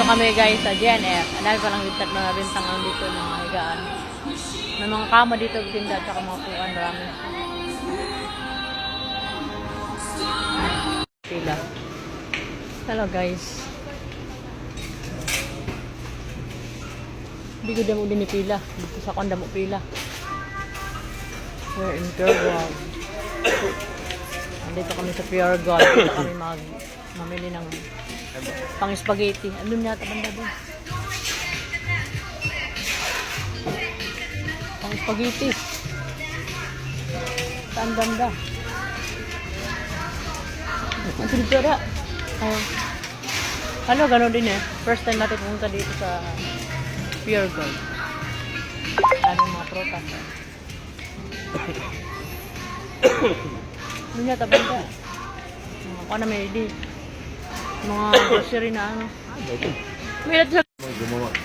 Dito kami guys sa GNF. Ang dami palang mga bintang dito ng mga higaan. May mga kama dito tinda at saka mga puan. Marami. Pila. Hello guys. Hindi ko damo din pila. Dito sa kong damo pila. We're in Pure Gold. Dito kami sa Pure Gold. Dito kami mamili ng pang spaghetti. Andun yata banda doon. Pang spaghetti. Saan banda? Ang sinipira. Ano, gano'n din eh. First time natin pumunta dito sa Pure Gold. Daming mga prutas. Ano niya, tabanda. Mga ko na may ID. Mga grocery na ano. May lahat sa...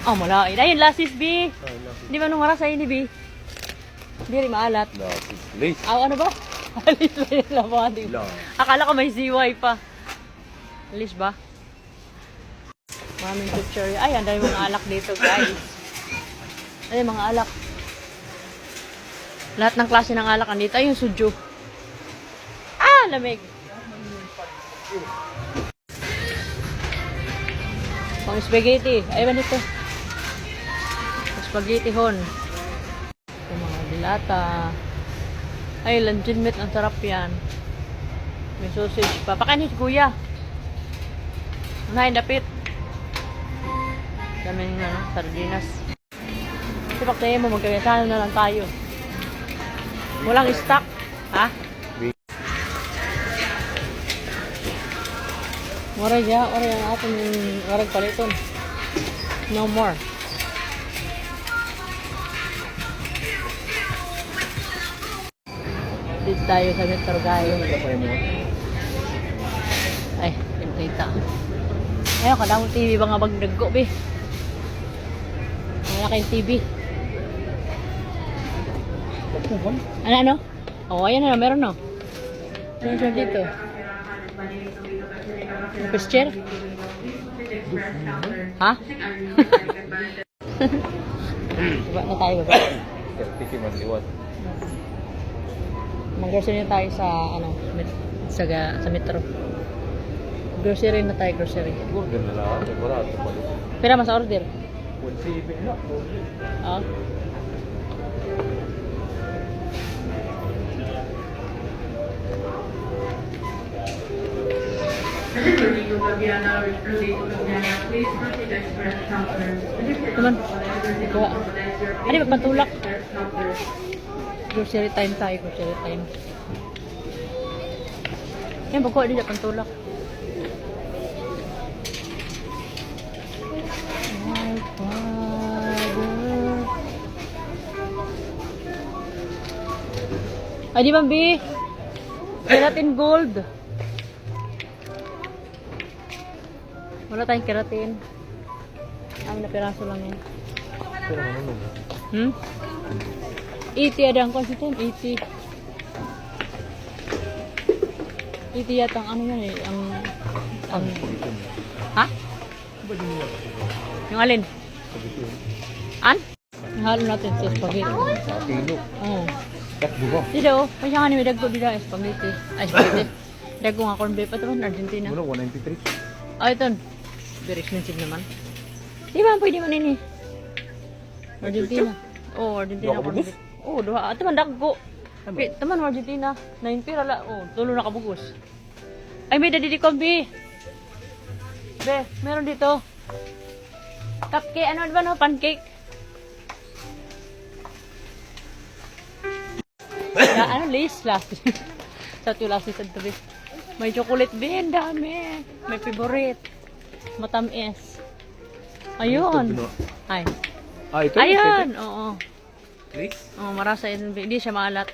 Oh, malaki. Ayun, lasis, B. Di ba nung oras ay ini, B? Hindi rin maalat. Lace. Ano ba? Alis ba yung laban? Akala ko may CY pa. Alis ba? Maraming picture. Ay, ang dami mga alak dito, guys. Ay, mga alak. Lahat ng klase ng alak andito. Ay, yung suju. Ah, lamig. Pang spaghetti. Ay, ba nito? Spaghetti hon. Yung mga dilata. Ay, luncheon meat. Ang sarap yan. May sausage pa. Pakain si kuya. Unahin, dapit. Daming sardinas. Sipak tayo mo, magkakasana na lang tayo. Walang stock. Ha? Waray ya, waray ang ating waray paliton. No more. Dito tayo sa metro guys. Ay, pinita. Ayun, kadamong TV ba nga bagdaggo, be? Malaking TV. Ano? Oh, ayan na, meron no. Ano siya dito? Office chair? Ha? Baba na tayo, baba. Tiki maliwat. Mag-grocery na tayo sa, sa metro. Grocery na tayo, grocery. Order na lang. Barato pa rin. Pera mas order? 1.7 na. Oo. Teman, kuha. Ano ba pantulak? Grocery time tayo, grocery time. Yan, pagkuha din na pantulak. My father. Ay, di Bambi? Keratin gold. Wala tayong keratin. Amin na piraso lang yan. Pero ano? 80 ada ang konsiton, 80. 80 yata ang ano yan eh, ang ha? Yung alin? An? Yung halo natin sa spaghetti. Pino. Oo. Takbo ba? Dito, pa siya nga ni dagko dito ang spaghetti. Ay, spaghetti. Dagko nga corn beef. Ito man, Argentina. Ano, 193? Oh, ito. Very expensive naman. Di ba, pwede man ini. Argentina. Oh, Argentina corn beef. Oh, duha. Ito man, dagko. Ito man, Argentina. 9 pira la. Oh, tulo na kabugos. Ay, may dadidi kombi. Be, meron dito. Cupcake, ano ba no? Pancake. Ano, lace last. Sa tulasi sa tabi. May chocolate din, dami. May favorite. Matamis. Ayun. Ay. Ah, ito? Ayun, oo. Lace? Oh, marasa yun. Hindi siya maalat.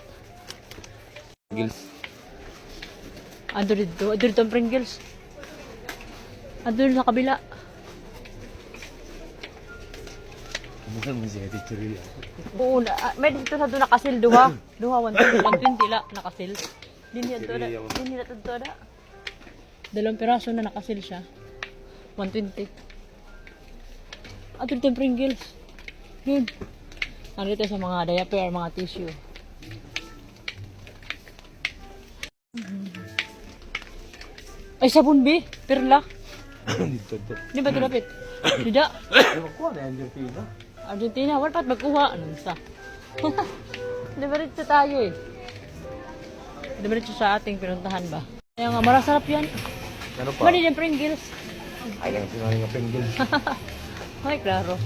Gills. Ando dito ang Pringles. Ando sa kabila. Mukhang masaya dito rin. Oo, may dito sa doon nakasil, duha 120 la nakasil. Hindi na to da. Dalawang piraso na nakasil siya. 120. Ato dito yung Pringles. Yun. Nandito sa mga diaper, mga tissue. Ay, sabon, be. Perla. Dito, dito. Di ba ito lapit? Dida. Ewan ko na yung Argentina. Argentina, wala pa't magkuha. Anong sa? Di ba rito tayo eh? Di ba rito sa ating pinuntahan ba? Kaya nga, marasarap yan. Ano pa? Mali yung Pringles. Ay, lang sinari nga penguin. Ay, klaro.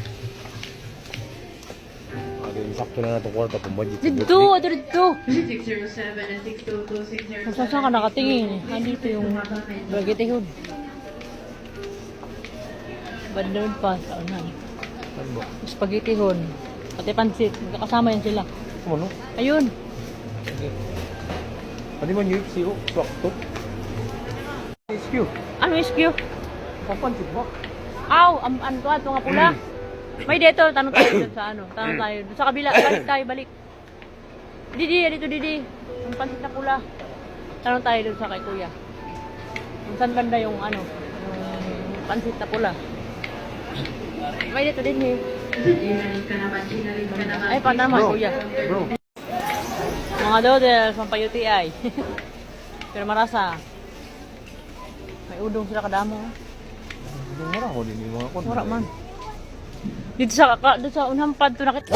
Okay, sakto na natin kwarta kung budget. Dito, ato dito. 607 and 622 Kung saan ka nakatingin eh. Nandito yung bagitihod. Bandod pa sa unan. Ano ba? Spaghettihon. Pati pansit. Magkakasama yan sila. Ano? Ayun. Okay. Pwede man yung UFC, oh. Swakto. SQ. Ano iskyo? Papansit ba? Aw, ano to, ito nga pula. May dito, tanong tayo dito sa ano. Tanong tayo. Doon sa kabila, balik tayo, balik. Didi, dito, Didi. Ang pansit na pula. Tanong tayo doon sa kay kuya. Kung saan banda yung ano, yung pansit na pula. May dito din eh. Ginaling ka naman, ginaling ka naman. Ay, paano naman, kuya? Bro. Mga dodels, pampayuti ay. Pero marasa. May udong sila kadamo. Hindi mo ra ko din yung mga kon. Wala man. Dito sa unang pad to nakita.